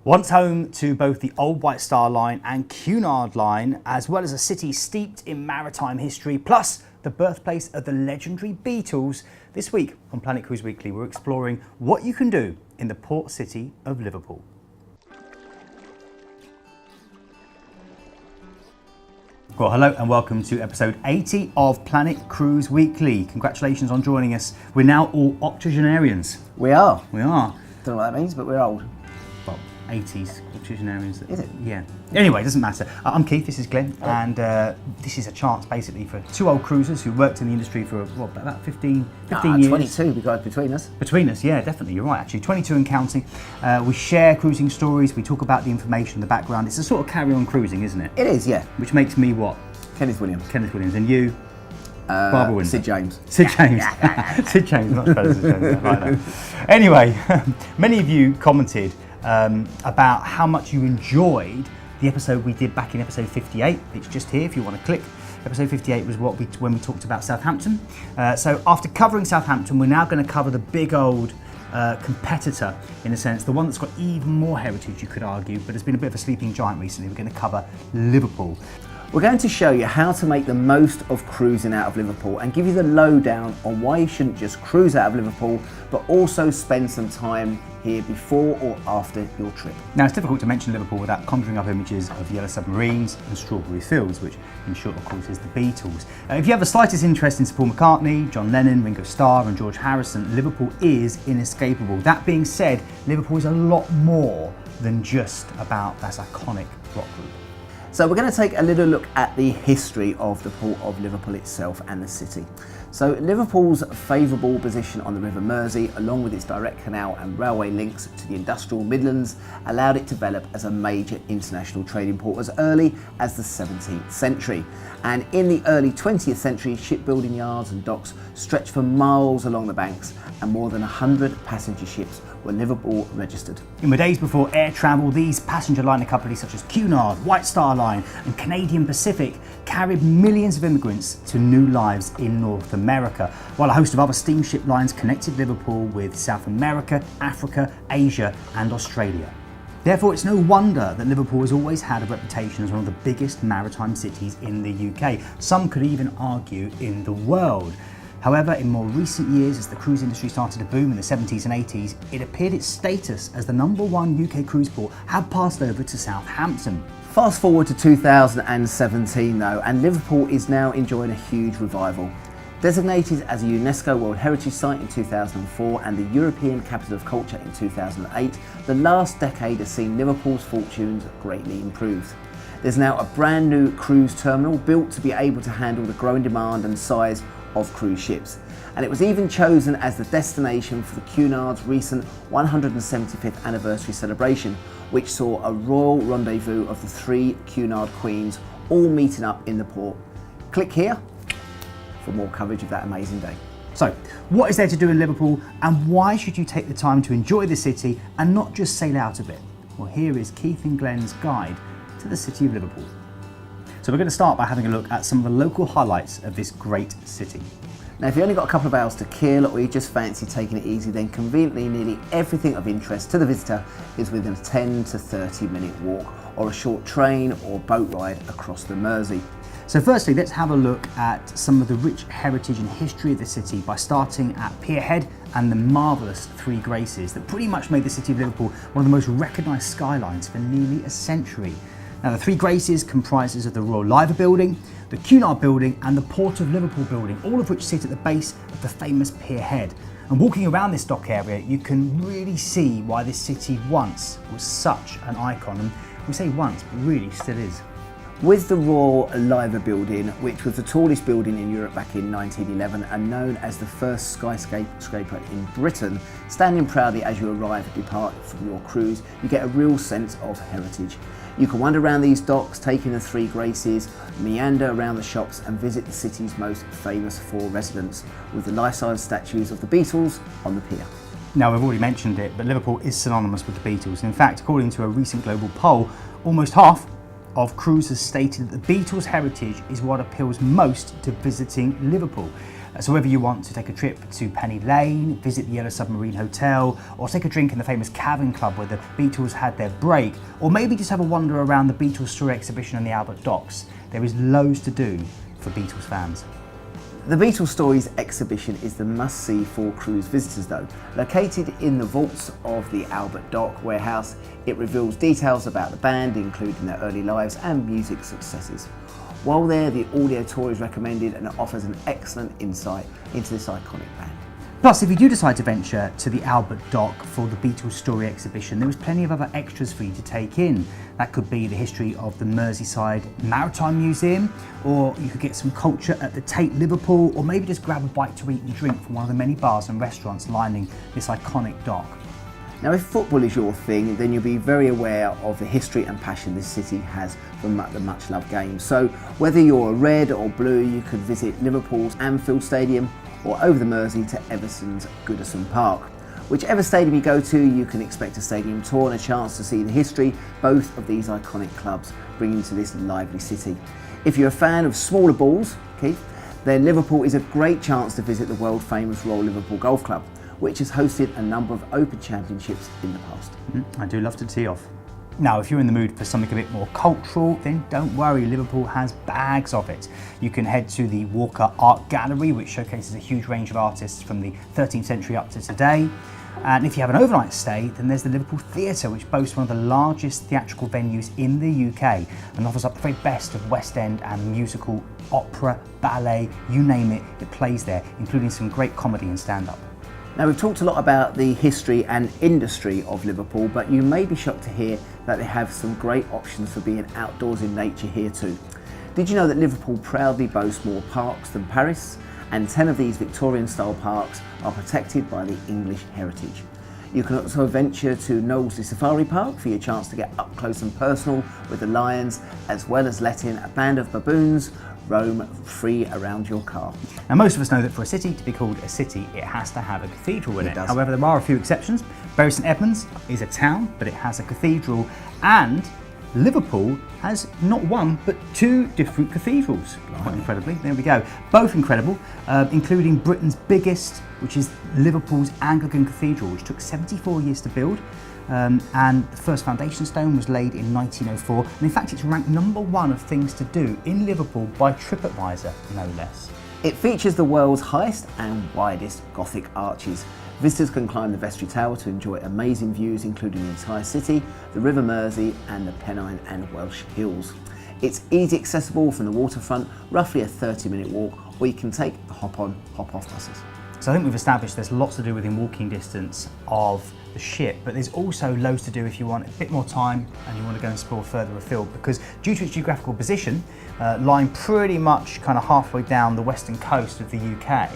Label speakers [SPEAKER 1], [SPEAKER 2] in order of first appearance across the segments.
[SPEAKER 1] Once home to both the Old White Star Line and Cunard Line, as well as a city steeped in maritime history, plus the birthplace of the legendary Beatles, this week on Planet Cruise Weekly we're exploring what you can do in the port city of Liverpool. Well, hello and welcome to episode 80 of Planet Cruise Weekly. Congratulations on joining us. We're now all octogenarians.
[SPEAKER 2] We are.
[SPEAKER 1] We are.
[SPEAKER 2] Don't know what that means, but we're old.
[SPEAKER 1] Well, 80s octogenarians.
[SPEAKER 2] Is it?
[SPEAKER 1] Yeah. Anyway, it doesn't matter. I'm Keith, this is Glenn, and this is a chance basically for two old cruisers who worked in the industry for about 15 years.
[SPEAKER 2] 22 because between us.
[SPEAKER 1] Between us, yeah, definitely, you're right actually. 22 and counting. We share cruising stories, we talk about the information, the background. It's a sort of carry-on cruising, isn't it?
[SPEAKER 2] It is, yeah.
[SPEAKER 1] Which makes me what?
[SPEAKER 2] Kenneth Williams.
[SPEAKER 1] Kenneth Williams. And you? Barbara Windsor.
[SPEAKER 2] Sid James.
[SPEAKER 1] Sid James. Sid James, much better Sid James. I like that. Anyway, many of you commented about how much you enjoyed the episode we did back in episode 58. It's just here if you want to click. Episode 58 was when we talked about Southampton. So after covering Southampton, we're now going to cover the big old competitor, in a sense, the one that's got even more heritage, you could argue, but has been a bit of a sleeping giant recently. We're going to cover Liverpool.
[SPEAKER 2] We're going to show you how to make the most of cruising out of Liverpool and give you the lowdown on why you shouldn't just cruise out of Liverpool, but also spend some time here before or after your trip.
[SPEAKER 1] Now, it's difficult to mention Liverpool without conjuring up images of yellow submarines and strawberry fields, which in short, of course, is the Beatles. If you have the slightest interest in Sir Paul McCartney, John Lennon, Ringo Starr and George Harrison, Liverpool is inescapable. That being said, Liverpool is a lot more than just about that iconic rock group.
[SPEAKER 2] So we're going to take a little look at the history of the Port of Liverpool itself and the city. So Liverpool's favourable position on the River Mersey, along with its direct canal and railway links to the industrial Midlands, allowed it to develop as a major international trading port as early as the 17th century. And in the early 20th century, shipbuilding yards and docks stretched for miles along the banks, and more than 100 passenger ships were Liverpool registered.
[SPEAKER 1] In the days before air travel, these passenger liner companies such as Cunard, White Star Line and Canadian Pacific carried millions of immigrants to new lives in North America, while a host of other steamship lines connected Liverpool with South America, Africa, Asia and Australia. Therefore, it's no wonder that Liverpool has always had a reputation as one of the biggest maritime cities in the UK. Some could even argue in the world. However, in more recent years, as the cruise industry started to boom in the 70s and 80s, it appeared its status as the #1 UK cruise port had passed over to Southampton.
[SPEAKER 2] Fast forward to 2017 though, and Liverpool is now enjoying a huge revival. Designated as a UNESCO World Heritage Site in 2004 and the European Capital of Culture in 2008, the last decade has seen Liverpool's fortunes greatly improved. There's now a brand new cruise terminal built to be able to handle the growing demand and size of cruise ships. And it was even chosen as the destination for the Cunard's recent 175th anniversary celebration, which saw a royal rendezvous of the three Cunard queens all meeting up in the port. Click here for more coverage of that amazing day.
[SPEAKER 1] So, what is there to do in Liverpool, and why should you take the time to enjoy the city and not just sail out of it? Well, here is Keith and Glenn's guide to the city of Liverpool. So we're going to start by having a look at some of the local highlights of this great city.
[SPEAKER 2] Now, if you only got a couple of hours to kill, or you just fancy taking it easy, then conveniently nearly everything of interest to the visitor is within a 10 to 30 minute walk or a short train or boat ride across the Mersey.
[SPEAKER 1] So firstly, let's have a look at some of the rich heritage and history of the city by starting at Pier Head and the marvellous Three Graces that pretty much made the city of Liverpool one of the most recognised skylines for nearly a century. Now, the Three Graces comprises of the Royal Liver Building, the Cunard Building and the Port of Liverpool Building, all of which sit at the base of the famous Pier Head. And walking around this dock area, you can really see why this city once was such an icon. And we say once, but really still is.
[SPEAKER 2] With the Royal Liver Building, which was the tallest building in Europe back in 1911 and known as the first skyscraper in Britain, standing proudly as you arrive and depart from your cruise, you get a real sense of heritage. You can wander around these docks, take in the Three Graces, meander around the shops and visit the city's most famous four residents, with the life-size statues of the Beatles on the pier.
[SPEAKER 1] Now, we've already mentioned it, but Liverpool is synonymous with the Beatles. In fact, according to a recent global poll, almost half of cruisers stated that the Beatles' heritage is what appeals most to visiting Liverpool. So whether you want to take a trip to Penny Lane, visit the Yellow Submarine Hotel, or take a drink in the famous Cavern Club where the Beatles had their break, or maybe just have a wander around the Beatles Story exhibition on the Albert Docks, there is loads to do for Beatles fans.
[SPEAKER 2] The Beatles Stories exhibition is the must-see for cruise visitors though. Located in the vaults of the Albert Dock warehouse, it reveals details about the band, including their early lives and music successes. While there, the audio tour is recommended and offers an excellent insight into this iconic band.
[SPEAKER 1] Plus, if you do decide to venture to the Albert Dock for the Beatles Story exhibition, there is plenty of other extras for you to take in. That could be the history of the Merseyside Maritime Museum, or you could get some culture at the Tate Liverpool, or maybe just grab a bite to eat and drink from one of the many bars and restaurants lining this iconic dock.
[SPEAKER 2] Now, if football is your thing, then you'll be very aware of the history and passion this city has for the much-loved game. So whether you're red or blue, you could visit Liverpool's Anfield Stadium or over the Mersey to Everton's Goodison Park. Whichever stadium you go to, you can expect a stadium tour and a chance to see the history both of these iconic clubs bring into this lively city. If you're a fan of smaller balls, Keith, then Liverpool is a great chance to visit the world famous Royal Liverpool Golf Club, which has hosted a number of Open Championships in the past.
[SPEAKER 1] I do love to tee off. Now, if you're in the mood for something a bit more cultural, then don't worry, Liverpool has bags of it. You can head to the Walker Art Gallery, which showcases a huge range of artists from the 13th century up to today. And if you have an overnight stay, then there's the Liverpool Theatre, which boasts one of the largest theatrical venues in the UK and offers up the very best of West End and musical, opera, ballet, you name it, it plays there, including some great comedy and stand-up.
[SPEAKER 2] Now, we've talked a lot about the history and industry of Liverpool, but you may be shocked to hear that they have some great options for being outdoors in nature here too. Did you know that Liverpool proudly boasts more parks than Paris? And 10 of these Victorian-style parks are protected by the English heritage. You can also venture to Knowsley Safari Park for your chance to get up close and personal with the lions, as well as letting a band of baboons roam free around your car.
[SPEAKER 1] Now, most of us know that for a city to be called a city, it has to have a cathedral in it.
[SPEAKER 2] does.
[SPEAKER 1] However, there are a few exceptions. Bury St Edmunds is a town, but it has a cathedral, and Liverpool has not one, but 2 different cathedrals, quite incredibly. There we go. Both incredible, including Britain's biggest, which is Liverpool's Anglican Cathedral, which took 74 years to build. And the first foundation stone was laid in 1904. And in fact, it's ranked #1 of things to do in Liverpool by TripAdvisor, no less.
[SPEAKER 2] It features the world's highest and widest Gothic arches. Visitors can climb the Vestry Tower to enjoy amazing views, including the entire city, the River Mersey and the Pennine and Welsh Hills. It's easy accessible from the waterfront, roughly a 30-minute walk, or you can take the hop-on, hop-off buses.
[SPEAKER 1] So I think we've established there's lots to do within walking distance of the ship, but there's also loads to do if you want a bit more time and you want to go and explore further afield, because due to its geographical position, lying pretty much kind of halfway down the western coast of the UK,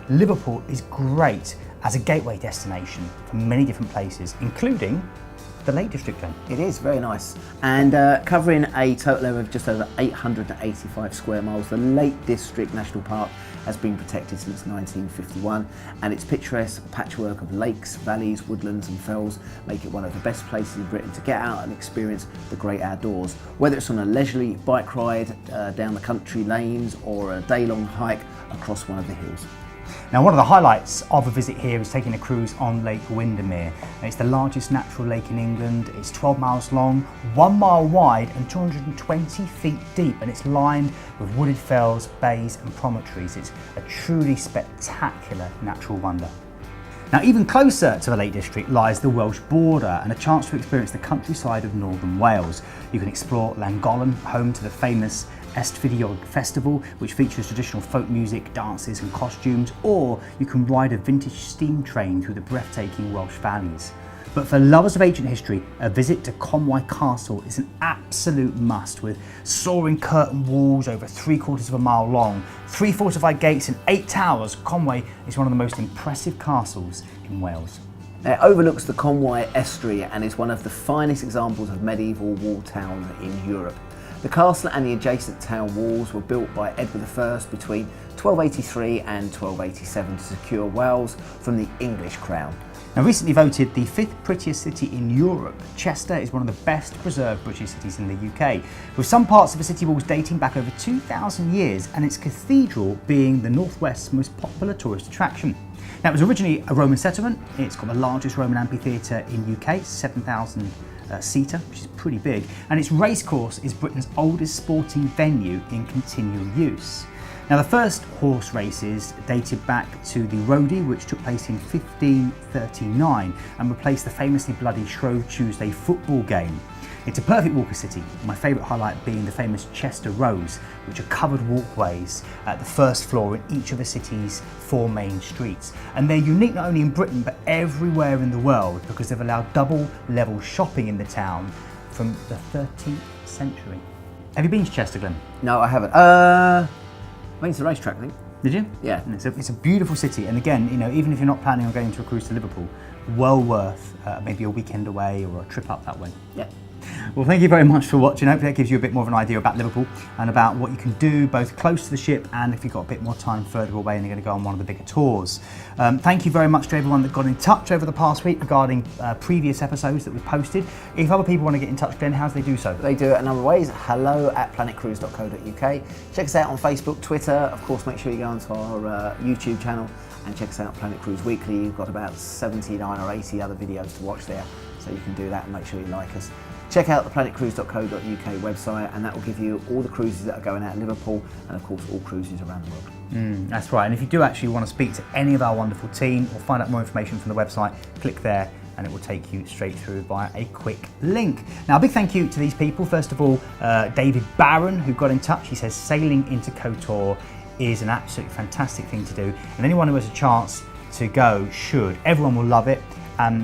[SPEAKER 1] Liverpool is great as a gateway destination for many different places, including the Lake District then.
[SPEAKER 2] It is very nice, and covering a total of just over 885 square miles, the Lake District National Park has been protected since 1951, and its picturesque patchwork of lakes, valleys, woodlands and fells make it one of the best places in Britain to get out and experience the great outdoors. Whether it's on a leisurely bike ride down the country lanes or a day-long hike across one of the hills.
[SPEAKER 1] Now, one of the highlights of a visit here is taking a cruise on Lake Windermere. It's the largest natural lake in England. It's 12 miles long, 1 mile wide and 220 feet deep, and it's lined with wooded fells, bays and promontories. It's a truly spectacular natural wonder. Now, even closer to the Lake District lies the Welsh border and a chance to experience the countryside of northern Wales. You can explore Llangollen, home to the famous Eisteddfod Festival, which features traditional folk music, dances and costumes, or you can ride a vintage steam train through the breathtaking Welsh valleys. But for lovers of ancient history, a visit to Conwy Castle is an absolute must, with soaring curtain walls over 3/4 of a mile long, 3 fortified gates and 8 towers. Conwy is one of the most impressive castles in Wales.
[SPEAKER 2] It overlooks the Conwy estuary and is one of the finest examples of medieval walled towns in Europe. The castle and the adjacent town walls were built by Edward I between 1283 and 1287 to secure Wales from the English crown.
[SPEAKER 1] Now, recently voted the 5th prettiest city in Europe, Chester is one of the best preserved British cities in the UK, with some parts of the city walls dating back over 2,000 years and its cathedral being the northwest's most popular tourist attraction. Now, it was originally a Roman settlement. It's got the largest Roman amphitheatre in UK, 7,000 seater, which is pretty big, and its racecourse is Britain's oldest sporting venue in continual use. Now, the first horse races dated back to the Rody, which took place in 1539 and replaced the famously bloody Shrove Tuesday football game. It's a perfect walker city, my favourite highlight being the famous Chester Rows, which are covered walkways at the first floor in each of the city's 4 main streets. And they're unique not only in Britain but everywhere in the world because they've allowed double level shopping in the town from the 13th century. Have you been to Chester, Glenn?
[SPEAKER 2] No, I haven't. I went to the racetrack, I think.
[SPEAKER 1] Did you?
[SPEAKER 2] Yeah.
[SPEAKER 1] It's a beautiful city, and again, even if you're not planning on going to a cruise to Liverpool, well worth maybe a weekend away or a trip up that way.
[SPEAKER 2] Yeah.
[SPEAKER 1] Well, thank you very much for watching. Hopefully that gives you a bit more of an idea about Liverpool and about what you can do both close to the ship and if you've got a bit more time further away and you're going to go on one of the bigger tours. Thank you very much to everyone that got in touch over the past week regarding previous episodes that we've posted. If other people want to get in touch, Glenn, how do they do so?
[SPEAKER 2] They do it a number of ways. hello@planetcruise.co.uk. Check us out on Facebook, Twitter. Of course, make sure you go onto our YouTube channel and check us out Planet Cruise Weekly. You've got about 79 or 80 other videos to watch there, so you can do that and make sure you like us. Check out the planetcruise.co.uk website, and that will give you all the cruises that are going out of Liverpool and of course all cruises around the world.
[SPEAKER 1] That's right, and if you do actually want to speak to any of our wonderful team or find out more information from the website, click there and it will take you straight through via a quick link. Now, a big thank you to these people. First of all, David Barron, who got in touch. He says sailing into KOTOR is an absolutely fantastic thing to do, and anyone who has a chance to go should. Everyone will love it.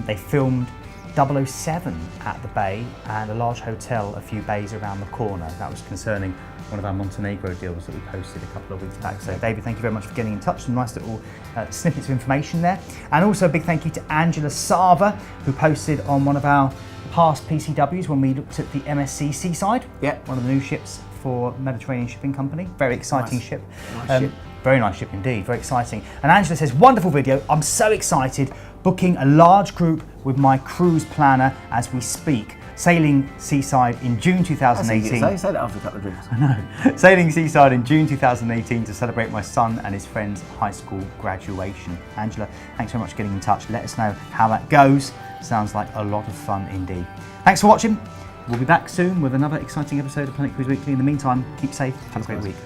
[SPEAKER 1] They filmed 007 at the bay and a large hotel a few bays around the corner. That was concerning one of our Montenegro deals that we posted a couple of weeks back. So David, thank you very much for getting in touch. Some nice little snippets of information there. And also a big thank you to Angela Sava, who posted on one of our past PCWs when we looked at the MSC Seaside, one of the new ships for Mediterranean Shipping Company. Very exciting ship.
[SPEAKER 2] Nice ship.
[SPEAKER 1] Very nice ship indeed, very exciting. And Angela says, wonderful video, I'm so excited, booking a large group with my cruise planner as we speak. Sailing Seaside in June 2018.
[SPEAKER 2] Say that after a couple of drinks.
[SPEAKER 1] I know. Sailing Seaside in June 2018 to celebrate my son and his friend's high school graduation. Angela, thanks very much for getting in touch. Let us know how that goes. Sounds like a lot of fun indeed. Thanks for watching. We'll be back soon with another exciting episode of Planet Cruise Weekly. In the meantime, keep safe. Have a great week.